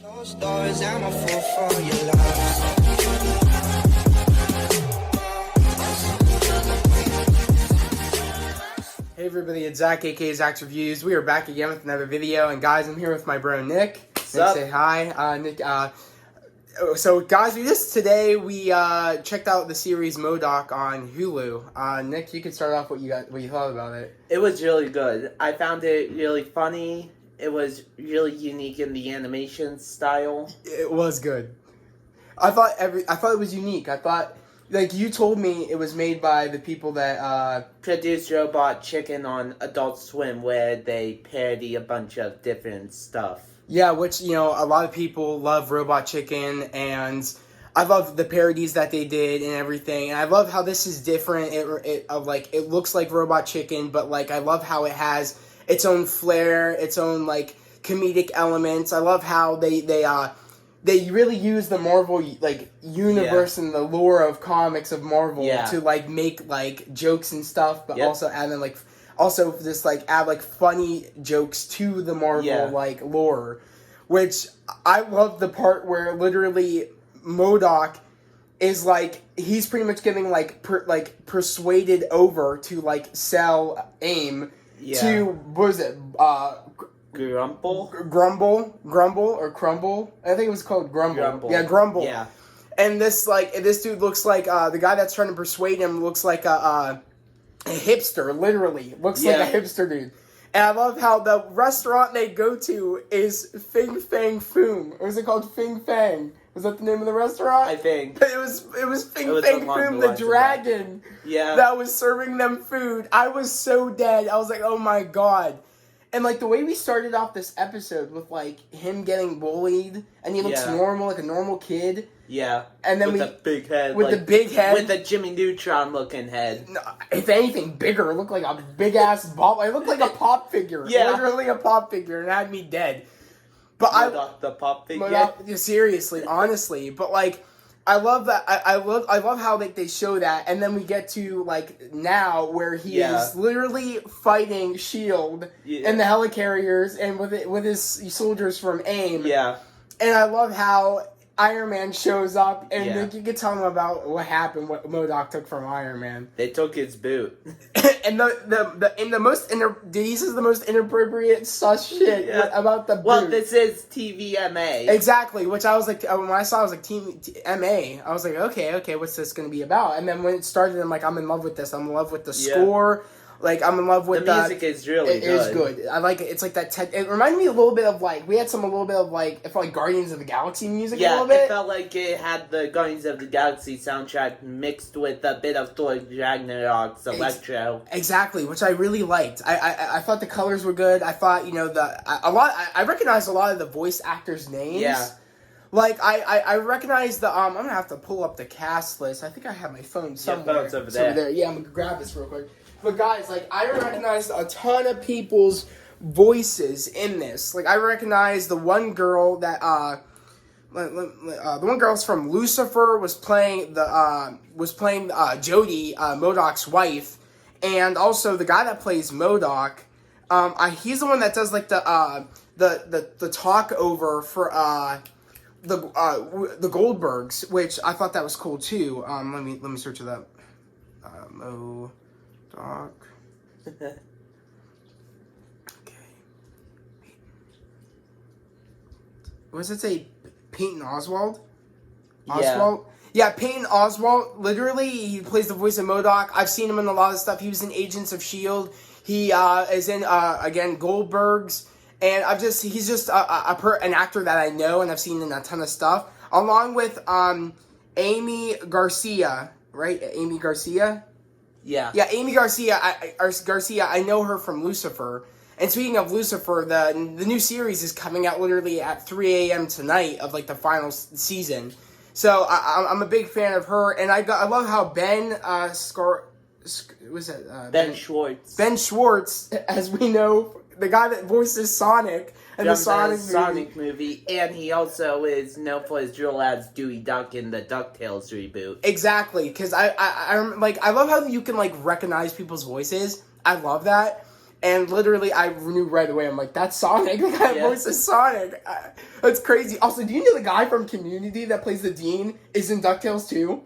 Closed doors, I'm a fool for your love. Hey everybody, it's Zach, aka Zach's Reviews. We are back again with another video, and guys, I'm here with my bro Nick. What's Nick, up? say hi. Nick, so guys, we checked out the series M.O.D.O.K on Hulu. Nick, you can start off what you thought about it. It was really good. I found it really funny. It was really unique in the animation style. It was good. I thought it was unique. I thought, like you told me, it was made by the people that Produced Robot Chicken on Adult Swim, where they parody a bunch of different stuff. Yeah, which, a lot of people love Robot Chicken, and I love the parodies that they did and everything. And I love how this is different. It looks like Robot Chicken, but I love how it has its own flair, its own comedic elements. I love how they really use the Marvel universe and the lore of comics of Marvel to make jokes and stuff, but also add in add funny jokes to the Marvel lore, which I love the part where literally M.O.D.O.K is he's pretty much getting persuaded over to sell AIM to what is it Grumble or Crumble? I think it was called Grumble. Yeah, Grumble. Yeah. And this dude looks like the guy that's trying to persuade him looks like a hipster, literally. Looks like a hipster dude. And I love how the restaurant they go to is Fing Fang Foom. Or was it called Fing Fang? Was that the name of the restaurant? I think. It was Fing Fang Foom, the dragon. That was serving them food. I was so dead. I was like, oh my god. And the way we started off this episode with him getting bullied, and he looks normal, like a normal kid. Yeah. And then with the big head. With the big head. With the Jimmy Neutron looking head. No, if anything, bigger. It looked like a big ass ball. It looked like a pop figure. Yeah. Literally a pop figure, and it had me dead. But the pop figure. Seriously, honestly, but I love that. I love how they show that, and then we get to now where he is literally fighting Shield and the helicarriers and with his soldiers from AIM. Yeah, and I love how Iron Man shows up, and you can tell him about what happened, what M.O.D.O.K took from Iron Man. They took his boot. And this is the most inappropriate sus shit about the boot. Well, this is TVMA. Exactly, which I was like, when I saw it, I was like, MA. I was like, okay, what's this going to be about? And then when it started, I'm like, I'm in love with this. I'm in love with the score. I'm in love with the music is really good. It is good. I like it. It's like that. It reminded me a little bit of we had a little bit of it felt like Guardians of the Galaxy music a little bit. Yeah, it felt like it had the Guardians of the Galaxy soundtrack mixed with a bit of Thor Ragnarok's electro. Exactly, which I really liked. I thought the colors were good. I thought I recognized a lot of the voice actors' names. Yeah. I recognize the I'm gonna have to pull up the cast list. I think I have my phone somewhere. Your phone's over there. Yeah, I'm gonna grab this real quick. But guys, I recognized a ton of people's voices in this. I recognize the one girl that the one girl's from Lucifer was playing Jodie, M.O.D.O.K's wife, and also the guy that plays M.O.D.O.K. He's the one that does the talk over for the Goldbergs, which I thought that was cool too. Let me search it up. M.O.D.O.K. Okay. What does it say? Peyton Oswald? Oswald? Yeah, Peyton Oswald. Literally, he plays the voice of M.O.D.O.K. I've seen him in a lot of stuff. He was in Agents of S.H.I.E.L.D. He is in, again, Goldbergs. And he's just an actor that I know and I've seen in a ton of stuff. Along with Amy Garcia, right? Amy Garcia? Yeah, Amy Garcia. I know her from Lucifer. And speaking of Lucifer, the new series is coming out literally at 3 a.m. tonight of the final season. So I'm a big fan of her, and I love how Ben Ben Schwartz. Ben Schwartz, as we know, the guy that voices Sonic in the Sonic movie, and he also is known for his role as Dewey Duck in the DuckTales reboot. Exactly, because I love how you can recognize people's voices. I love that. And literally, I knew right away. I'm like, that's Sonic. The guy voice is Sonic. That's crazy. Also, do you know the guy from Community that plays the Dean is in DuckTales too?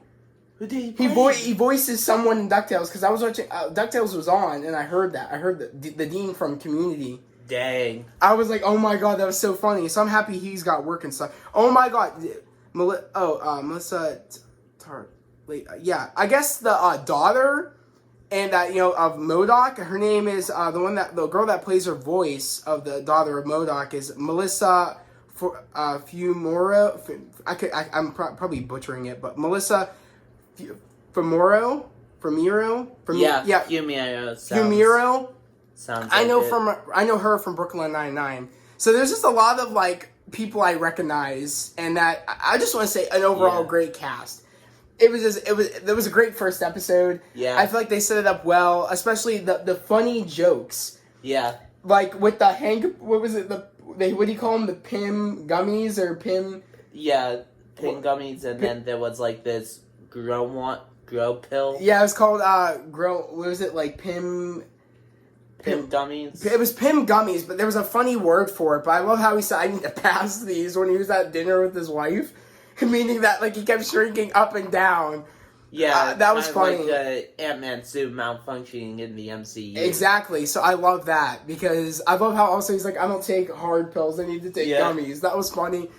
Who did he play? He voices someone in DuckTales because I was watching DuckTales was on and I heard that. I heard the Dean from Community. Dang. I was like, oh my god, that was so funny. So I'm happy he's got work and stuff. Oh my god, Melissa. Yeah, I guess the daughter. And of M.O.D.O.K, her name is the girl that plays her voice of the daughter of M.O.D.O.K is Melissa Fumoro. I'm probably butchering it, but Melissa Fumiro. Yeah, Fumiro. Fumiro. Sounds. I know her from Brooklyn Nine-Nine. So there's just a lot of like people I recognize, and that I just want to say an overall great cast. There was a great first episode. Yeah. I feel like they set it up well, especially the funny jokes. Yeah. Like with the what was it? What do you call them? The Pim gummies or Pim? Yeah, Pim gummies, and then there was like this grow pill. Yeah, it was called what was it, like Pim gummies. It was Pim gummies, but there was a funny word for it. But I love how he said, "I need to pass these" when he was at dinner with his wife. Meaning that, like, he kept shrinking up and down. Yeah, that was funny. Like the Ant-Man suit malfunctioning in the MCU. Exactly. So I love that because I love how also he's like, I don't take hard pills. I need to take gummies. That was funny.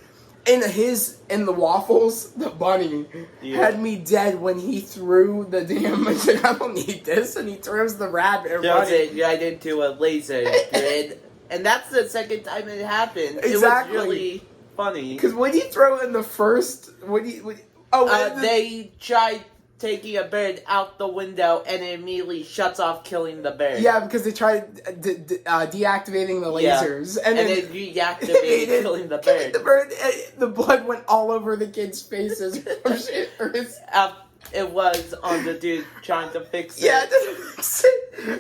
In the waffles, the bunny had me dead when he threw the damn. He's like, I don't need this, and he throws the rabbit. Throws it right into a laser grid, and that's the second time it happened. Exactly. It was really funny. Because when you throw in the first, they tried taking a bird out the window and it immediately shuts off killing the bird. Yeah, because they tried deactivating the lasers. And then reactivated killing the bird. The bird, the blood went all over the kids' faces. It was on the dude trying to fix it. Yeah,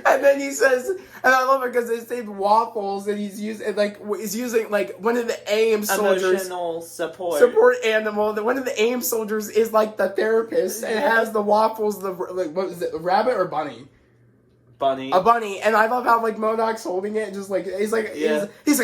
and then he says, and I love it because they say waffles, and he's using like one of the AIM soldiers, emotional support animal. One of the AIM soldiers is like the therapist and has the waffles. What was it, a rabbit or bunny? Bunny. A bunny, and I love how like M.O.D.O.K's holding it, and just like he's like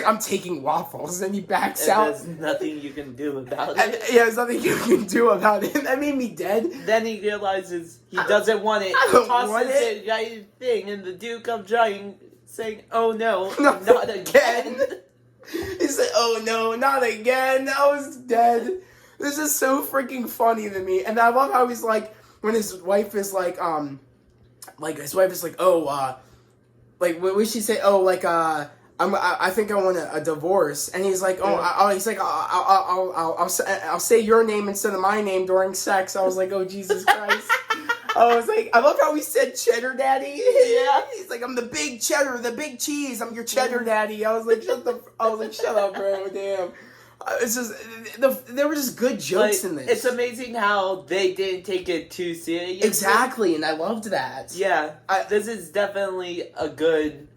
I'm taking waffles, and he backs out. There's nothing you can do about it. And, there's nothing you can do about it. That made me dead. Then he realizes he doesn't want it. I don't want it. Right thing, and the dude comes trying, saying, "Oh no, not again." He said, "Oh no, not again." I was dead. This is so freaking funny to me, and I love how he's like when his wife is like his wife is like, like what would she say? Oh, like I think I want a divorce, and he's like, he's like, I'll say your name instead of my name during sex. I was like, oh Jesus Christ. I was like, I love how he said cheddar daddy. Yeah. He's like, I'm the big cheddar, the big cheese. I'm your cheddar daddy. I was like, shut up, bro. Damn. It's just there were just good jokes in this. It's amazing how they didn't take it too seriously. Exactly, and I loved that. Yeah, this is definitely a good.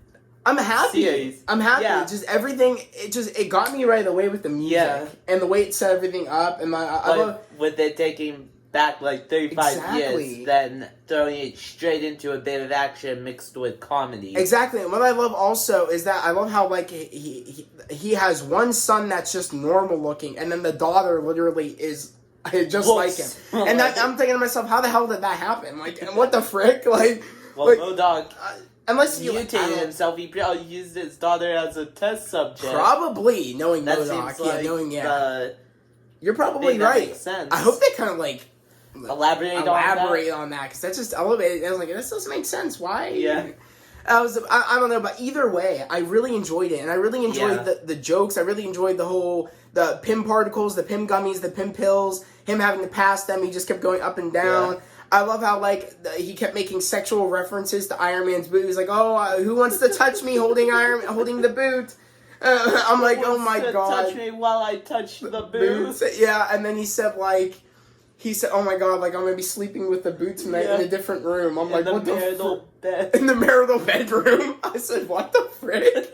I'm happy. Series. I'm happy. Yeah. Just everything. It got me right away with the music and the way it set everything up. And I love with it taking back like 35 years, then throwing it straight into a bit of action mixed with comedy. Exactly. And what I love also is that I love how like he has one son that's just normal looking, and then the daughter literally is just like him. And I'm thinking to myself, how the hell did that happen? Like, and what the frick? Like, M.O.D.O.K. Unless he mutated himself, he probably used his daughter as a test subject. Probably, knowing M.O.D.O.K. You're probably right. Makes sense. I hope they kind of like elaborate on that because that's just elevated. I was like, this doesn't make sense. Why? Yeah. I don't know, but either way, I really enjoyed it, and I really enjoyed the jokes. I really enjoyed the Pim particles, the Pim gummies, the Pim pills. Him having to pass them, he just kept going up and down. Yeah. I love how like he kept making sexual references to Iron Man's boot. He's like, "Oh, who wants to touch me holding the boot?" I'm like, "Oh my god!" Touch me while I touch the boot. Yeah, and then he said, "Oh my god, like I'm gonna be sleeping with the boot tonight in a different room." I'm like, "What the bed. In the marital bedroom?" I said, "What the frick?"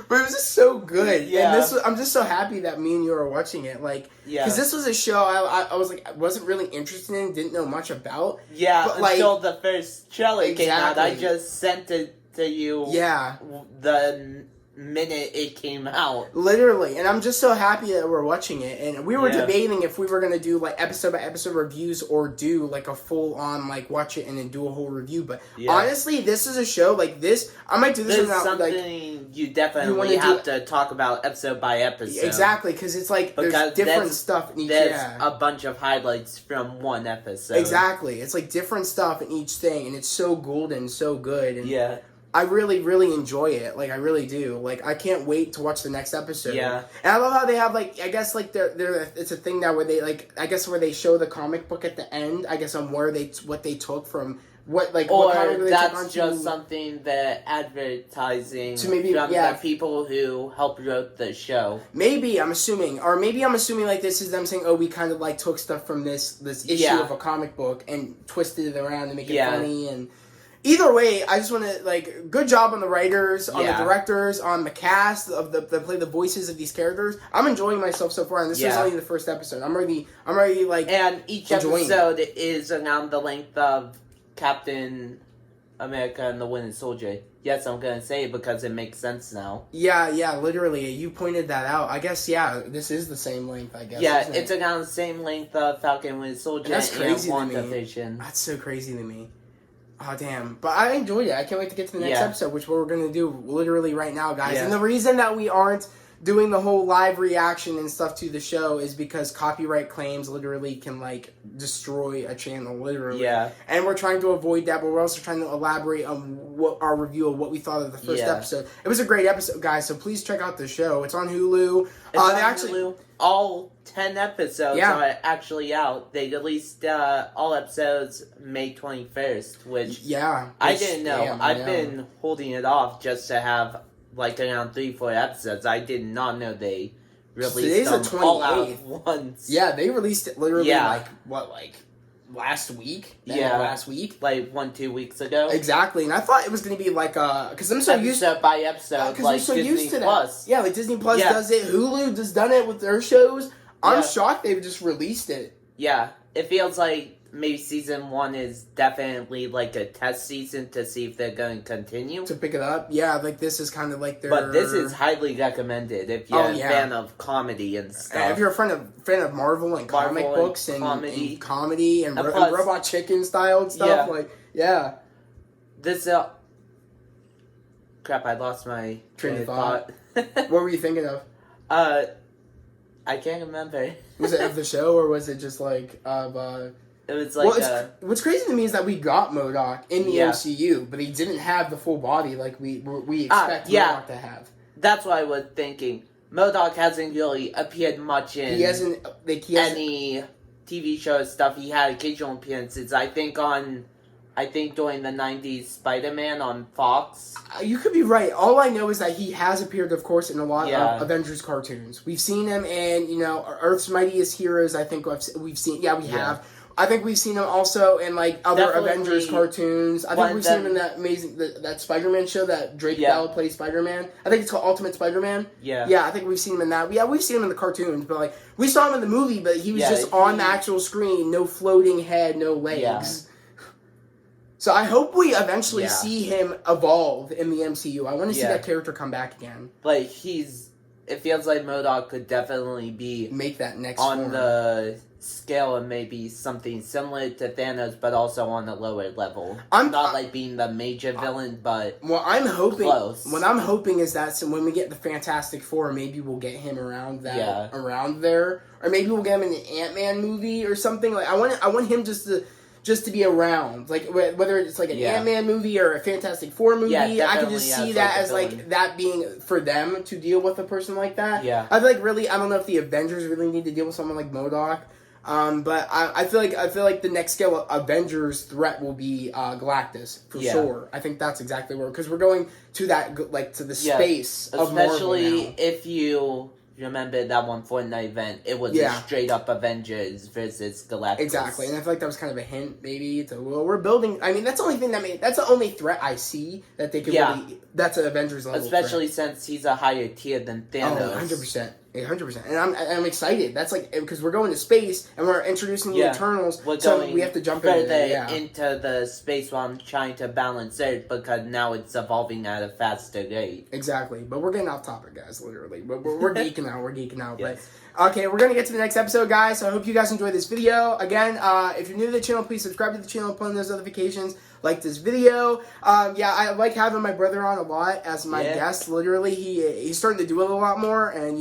But it was just so good. Yeah. And I'm just so happy that me and you are watching it. Like, because this was a show I was like, I wasn't really interested in, didn't know much about. Yeah, but until the first trailer came out. I just sent it to you. Yeah. The minute it came out. Literally, and I'm just so happy that we're watching it. And we were debating if we were gonna do like episode by episode reviews or do like a full on like watch it and then do a whole review. But honestly, this is a show like this. I might do this. This is something you definitely have to talk about episode by episode. Exactly, because it's like there's different stuff in each. There's a bunch of highlights from one episode. Exactly, it's like different stuff in each thing, and it's so golden, so good. And I really, really enjoy it. Like, I really do. Like, I can't wait to watch the next episode. Yeah. And I love how they have, like, I guess, like, it's a thing now where they, like, I guess where they show the comic book at the end, I guess, on what they took from, what comic book they took on. Or that's just something that advertising from the people who helped wrote the show. Maybe, I'm assuming. Or maybe I'm assuming, like, this is them saying, oh, we kind of, like, took stuff from this issue of a comic book and twisted it around to make it funny and... Either way, I just want to, like, good job on the writers, on the directors, on the cast of that play the voices of these characters. I'm enjoying myself so far, and this is only the first episode. I'm already like, and each episode is around the length of Captain America and the Winter Soldier. Yes, I'm gonna say it because it makes sense now. Yeah, literally, you pointed that out. I guess, this is the same length, I guess. Yeah, it's around the same length of Falcon and Winter Soldier. And that's crazy and to me. WandaVision. That's so crazy to me. Oh, damn. But I enjoyed it. I can't wait to get to the next episode, which we're going to do literally right now, guys. And the reason that we aren't doing the whole live reaction and stuff to the show is because copyright claims literally can, like, destroy a channel, literally. Yeah. And we're trying to avoid that, but we're also trying to elaborate on what our review of what we thought of the first episode. It was a great episode, guys, so please check out the show. It's on Hulu. Hulu. All 10 episodes are actually out. They released all episodes May 21st, which I didn't know. I've been holding it off just to have like around 3-4 episodes. I did not know they released them all out once. Yeah, they released it literally last week? Last week? Like 1-2 weeks ago. Exactly, and I thought it was going to be like because I'm so used to by episode, like so Disney used to Plus. That. Yeah, like Disney Plus does it. Hulu just done it with their shows. I'm shocked they've just released it. Yeah, it feels like maybe season 1 is definitely like a test season to see if they're going to continue. To pick it up? Yeah, like this is kind of like their... But this is highly recommended if you're a fan of comedy and stuff. If you're a fan of Marvel and comic books and comedy and Robot Chicken style stuff, This... Crap, I lost my train of thought. What were you thinking of? I can't remember. Was it of the show or was it just like It was like what's crazy to me is that we got M.O.D.O.K in the MCU, but he didn't have the full body like we expect M.O.D.O.K to have. That's what I was thinking. M.O.D.O.K hasn't really appeared much in any TV show stuff. He had occasional appearances. I think during the 90s Spider-Man on Fox. You could be right. All I know is that he has appeared, of course, in a lot of Avengers cartoons. We've seen him in, Earth's Mightiest Heroes. I think we've seen. Yeah, we have. I think we've seen him also in like other Avengers cartoons. I think we've seen him in that amazing that Spider-Man show that Drake Bell plays Spider-Man. I think it's called Ultimate Spider-Man. Yeah, I think we've seen him in that. Yeah, we've seen him in the cartoons, but like we saw him in the movie, but he was just on the actual screen, no floating head, no legs. Yeah. So I hope we eventually see him evolve in the MCU. I want to see that character come back again. Like it feels like M.O.D.O.K could definitely make that next on form. The scale of maybe something similar to Thanos, but also on a lower level. Not like being the major villain, but I'm hoping. Close. What I'm hoping is that when we get the Fantastic Four, maybe we'll get him around there, or maybe we'll get him in the Ant-Man movie or something. Like I want him just to be around, like whether it's like an Ant-Man movie or a Fantastic Four movie, I can just see that as like that being for them to deal with a person like that. Yeah, I feel like I don't know if the Avengers really need to deal with someone like M.O.D.O.K. But I feel like the next scale of Avengers threat will be Galactus for sure. I think that's exactly where, because we're going to that to the space of Marvel now. Especially if you remember that one Fortnite event, it was a straight up Avengers versus Galactus. Exactly, and I feel like that was kind of a hint, maybe, to we're building. I mean, that's the only thing that's the only threat I see that they could really. That's an Avengers level. Especially since he's a higher tier than Thanos. Oh, 100%. 100%. And I'm excited. That's like, because we're going to space and we're introducing the Eternals, so we have to jump into the space while I'm trying to balance Earth, because now it's evolving at a faster rate. Exactly. But we're getting off topic, guys, literally. But we're geeking out. We're geeking out. Yes. But okay, we're going to get to the next episode, guys. So I hope you guys enjoyed this video. Again, if you're new to the channel, please subscribe to the channel, put on those notifications, like this video. I like having my brother on a lot as my guest. Literally, he's starting to do it a lot more, and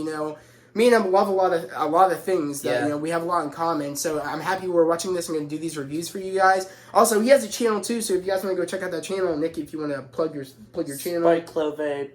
me and him love a lot of things that we have a lot in common. So I'm happy we're watching this. I'm going to do these reviews for you guys. Also, he has a channel too, so if you guys want to go check out that channel, Nick, if you want to plug your channel. Spark Clover.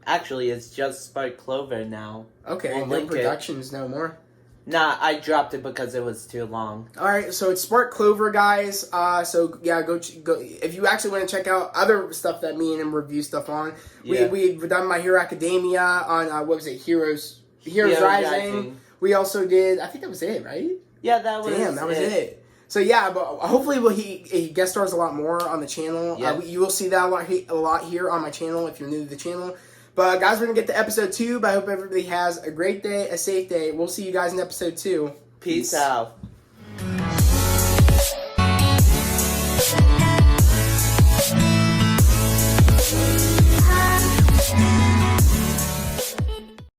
Actually, it's just Spark Clover now. Okay, no productions no more. Nah, I dropped it because it was too long. All right, so it's Spark Clover, guys. So yeah, go if you actually want to check out other stuff that me and him review stuff on. We've done My Hero Academia on what was it, Heroes Rising. We also did. I think that was it, right? Yeah, that was. Damn, that was it. So yeah, but hopefully he guest stars a lot more on the channel. Yeah. You will see that a lot here on my channel if you're new to the channel. But guys, we're going to get to episode 2, but I hope everybody has a great day, a safe day. We'll see you guys in episode 2. Peace out.